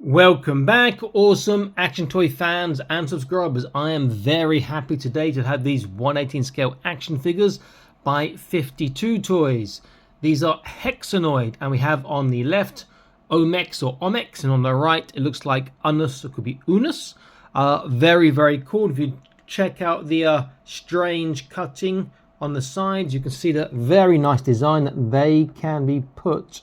Welcome back, awesome action toy fans and subscribers. I am very happy today to have these 1/18 scale action figures by 52 Toys. These are Hexanoid, and we have on the left Omex or Omex, and on the right it looks like Unus, it could be Unus. Very cool. If you check out the strange cutting on the sides, you can see that very nice design that they can be put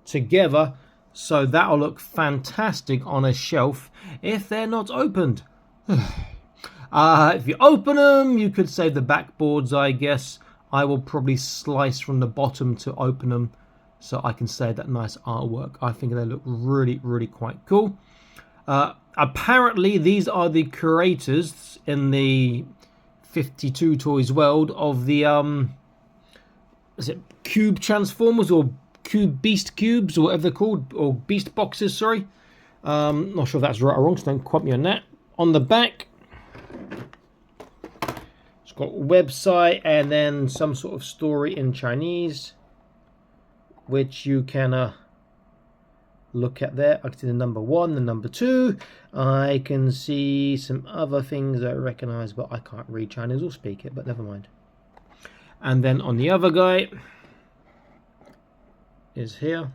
together. So that'll look fantastic on a shelf if they're not opened. If you open them, you could save the backboards, I guess. I will probably slice from the bottom to open them so I can save that nice artwork. I think they look really quite cool. Apparently, these are the creators in the 52 Toys world of the is it Cube Transformers or Cube Beast Cubes, or whatever they're called, or Beast Boxes, sorry. Not sure if that's right or wrong, so don't quote me on that. On the back, it's got a website and then some sort of story in Chinese, which you can look at there. I can see the number 1, the number 2. I can see some other things I recognize, but I can't read Chinese or speak it, but never mind. And then on the other guy is here.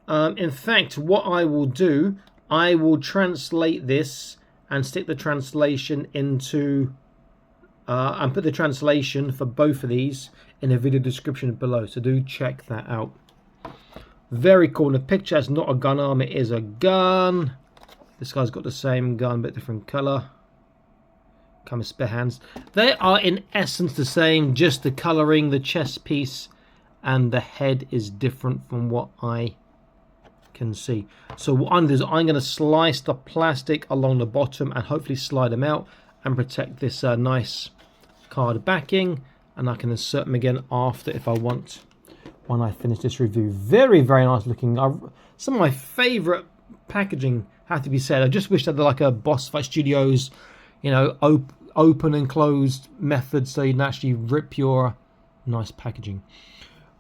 In fact, what I will do, I will translate this and stick the translation into and put the translation for both of these in the video description below, so do check that out. Very cool. The picture is not a gun arm, it is a gun. This guy's got the same gun but different color. Come with spare hands. They are in essence the same, just the coloring, the chest piece and the head is different from what I can see. So what I'm going to do is I'm going to slice the plastic along the bottom and hopefully slide them out and protect this nice card backing, and I can insert them again after if I want when I finish this review. Very nice looking. Some of my favorite packaging, have to be said. I just wish that they're like a Boss Fight Studios, you know, open and closed method, so you can actually rip your nice packaging.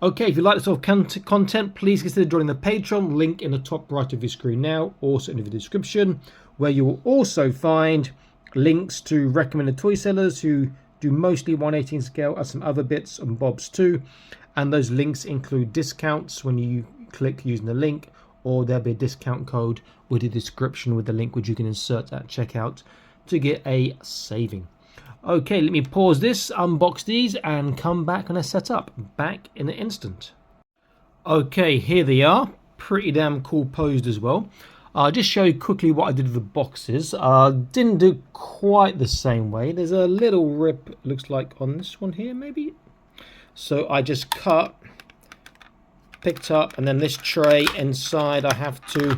Okay, if you like this sort of content, please consider joining the Patreon, link in the top right of your screen now, also in the description, where you will also find links to recommended toy sellers who do mostly 1/18 scale and some other bits and bobs too. And those links include discounts when you click using the link, or there'll be a discount code with the description with the link which you can insert at checkout to get a saving. Okay, let me pause this, unbox these, and come back when I set up. Back in an instant. Okay, here they are. Pretty damn cool posed as well. I'll just show you quickly what I did with the boxes. Didn't do quite the same way. There's a little rip, looks like, on this one here, maybe. So I just cut, picked up, and then this tray inside I have to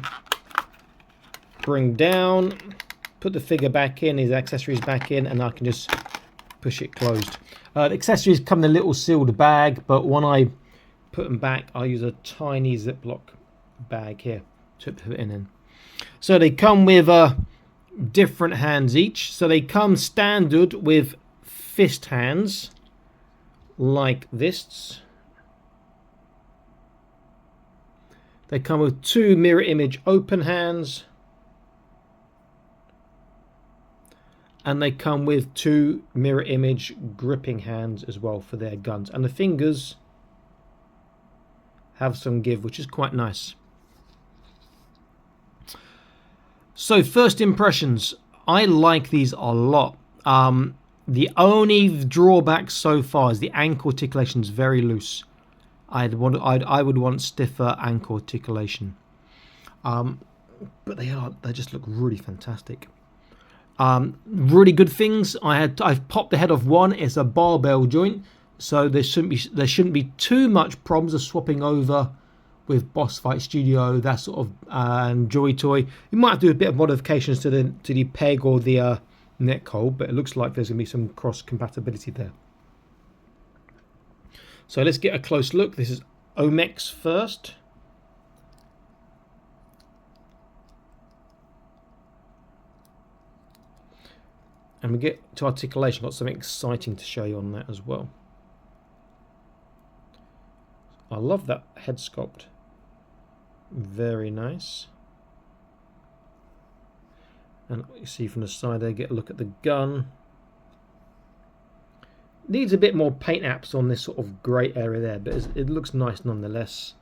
bring down. Put the figure back in, his accessories back in, and I can just push it closed. The accessories come in a little sealed bag, but when I put them back, I use a tiny Ziploc bag here to put it in. So they come with different hands each. So they come standard with fist hands, like this. They come with 2 mirror image open hands. And they come with 2 mirror image gripping hands as well for their guns. And the fingers have some give, which is quite nice. So first impressions, I like these a lot. The only drawback so far is the ankle articulation is very loose. I would want stiffer ankle articulation. But they just look really fantastic. Really good things. I've popped the head off one. It's a barbell joint, so there shouldn't be too much problems of swapping over with Boss Fight Studio, that sort of Joy Toy. You might have to do a bit of modifications to the peg or the neck hole, but it looks like there's going to be some cross compatibility there. So let's get a close look. This is Omex first. And we get to articulation. Got something exciting to show you on that as well. I love that head sculpt. Very nice. And you see from the side there, get a look at the gun. Needs a bit more paint apps on this sort of grey area there, but it looks nice nonetheless.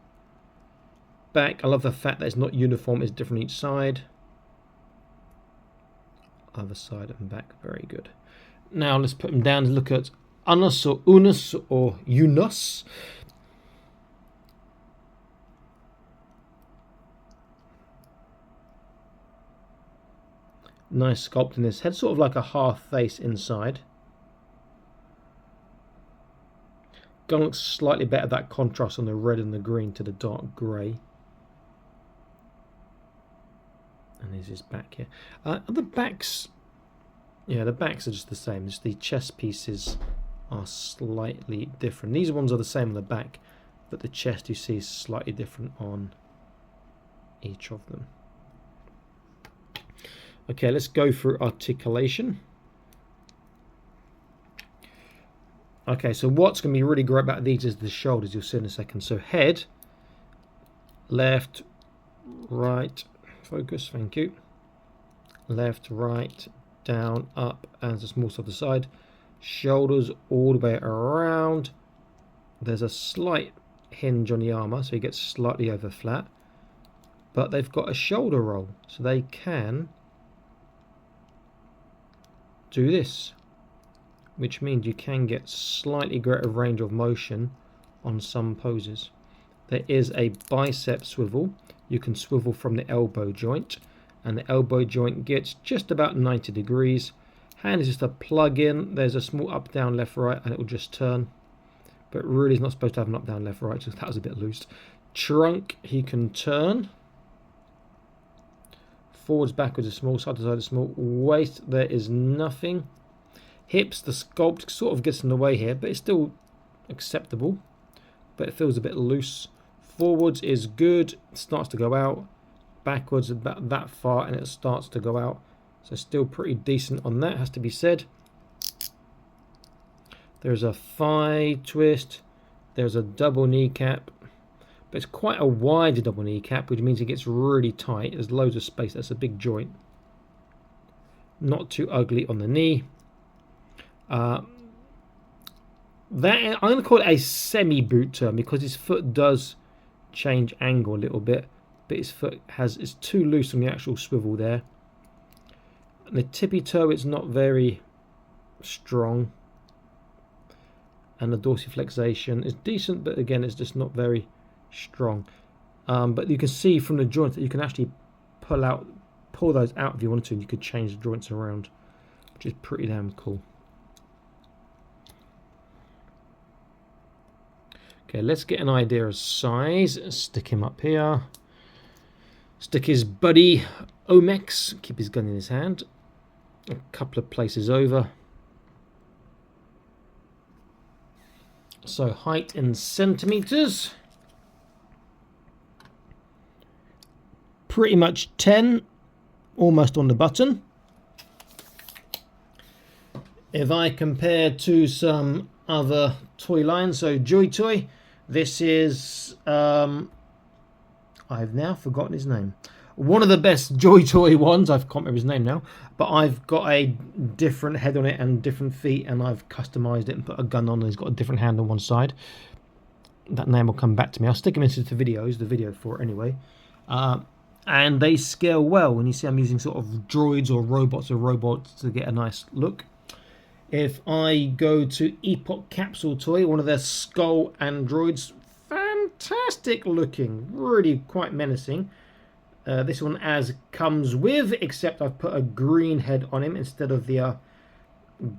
Back, I love the fact that it's not uniform, it's different each side. Other side and back, very good. Now let's put them down and look at Unus or Unus or Unus. Nice sculpt in this head, sort of like a half face inside. Gun looks slightly better, that contrast on the red and the green to the dark grey. And there's his back here. The backs, yeah, the backs are just the same. Just the chest pieces are slightly different. These ones are the same on the back, but the chest you see is slightly different on each of them. Okay, let's go through articulation. Okay, so what's going to be really great about these is the shoulders, you'll see in a second. So head, left, right, focus, thank you. Left, right, down, up, and the small stuff to the side. Shoulders all the way around. There's a slight hinge on the armour, so you get slightly over flat. But they've got a shoulder roll, so they can do this, which means you can get slightly greater range of motion on some poses. There is a bicep swivel. You can swivel from the elbow joint, and the elbow joint gets just about 90 degrees. Hand is just a plug in. There's a small up, down, left, right, and it will just turn. But really, it's not supposed to have an up, down, left, right, so that was a bit loose. Trunk, he can turn. Forwards, backwards is small, side to side is small. Waist, there is nothing. Hips, the sculpt sort of gets in the way here, but it's still acceptable. But it feels a bit loose. Forwards is good, it starts to go out. Backwards about that far and it starts to go out. So still pretty decent on that, has to be said. There's a thigh twist. There's a double kneecap. But it's quite a wide double kneecap, which means it gets really tight. There's loads of space. That's a big joint. Not too ugly on the knee. That I'm going to call it a semi-boot turn because his foot does change angle a little bit, but his foot is too loose on the actual swivel there. And the tippy toe is not very strong, and the dorsiflexation is decent, but again it's just not very strong. But you can see from the joints that you can actually pull those out if you wanted to, and you could change the joints around, which is pretty damn cool. Okay, let's get an idea of size. Stick him up here. Stick his buddy Omex, keep his gun in his hand. A couple of places over. So height in centimeters. Pretty much 10, almost on the button. If I compare to some other toy lines, so Joy Toy, this is I've now forgotten his name. One of the best Joy Toy ones. I can't remember his name now, but I've got a different head on it and different feet, and I've customized it and put a gun on, and it's got a different hand on one side. That name will come back to me. I'll stick them into the video for it anyway. And they scale well, and you see I'm using sort of droids or robots to get a nice look. If I go to Epoch Capsule Toy, one of their skull androids, fantastic looking, really quite menacing. This one as comes with, except I've put a green head on him instead of the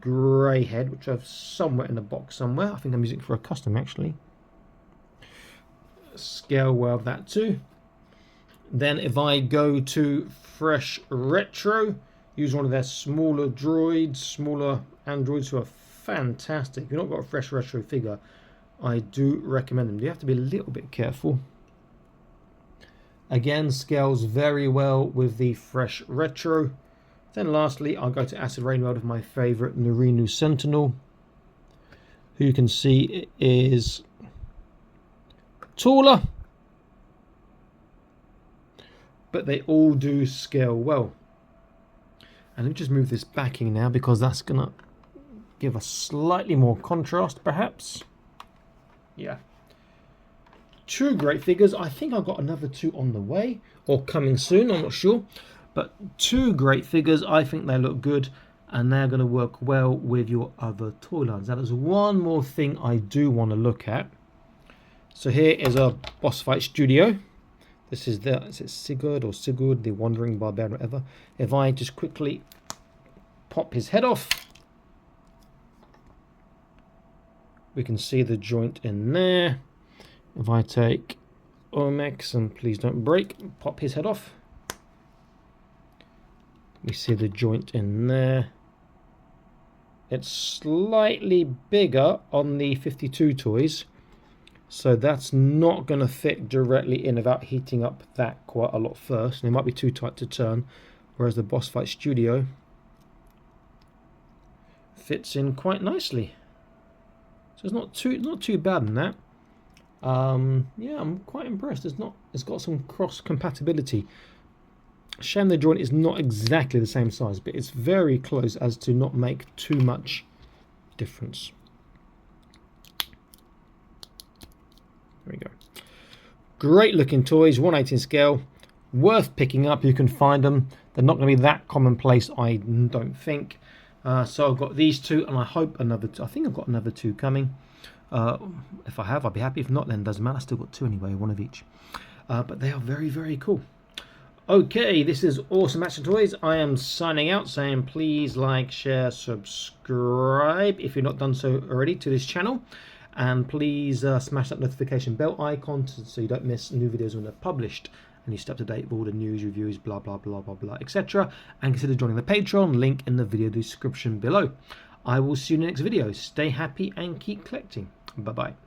grey head, which I've somewhere in the box somewhere. I think I'm using it for a custom actually. Scale well of that too. Then if I go to Fresh Retro, use one of their smaller droids, smaller androids who are fantastic. If you've not got a Fresh Retro figure, I do recommend them. You have to be a little bit careful. Again, scales very well with the Fresh Retro. Then lastly, I'll go to Acid Rain World of my favourite Narinu Sentinel, who you can see is taller, but they all do scale well. And let me just move this backing now, because that's gonna give us slightly more contrast, perhaps. Yeah. Two great figures. I think I've got another two on the way, or coming soon, I'm not sure. But two great figures. I think they look good, and they're going to work well with your other toy lines. Now, there's one more thing I do want to look at. So here is our boss fight studio. This is is it Sigurd or Sigurd, the Wandering Barbarian, whatever. If I just quickly pop his head off, we can see the joint in there. If I take Omex, and please don't break, pop his head off, we see the joint in there. It's slightly bigger on the 52 toys, so that's not going to fit directly in without heating up that quite a lot first, and it might be too tight to turn, whereas the Boss Fight Studio fits in quite nicely. So it's not too bad in that. Yeah, I'm quite impressed. It's got some cross compatibility. Shame the joint is not exactly the same size, but it's very close as to not make too much difference. There we go. Great looking toys, 1/18 scale, worth picking up. You can find them. They're not going to be that commonplace, I don't think. So I've got these two, and I hope another two. I think I've got another two coming. If I have, I'll be happy. If not, then it doesn't matter. I still got two anyway, one of each. But they are very, very cool. Okay, this is Awesome Action Toys. I am signing out, saying please like, share, subscribe if you've not done so already to this channel. And please smash that notification bell icon so you don't miss new videos when they're published. And you stay up to date with all the news, reviews, blah, blah, blah, blah, blah, etc. And consider joining the Patreon, link in the video description below. I will see you in the next video. Stay happy and keep collecting. Bye-bye.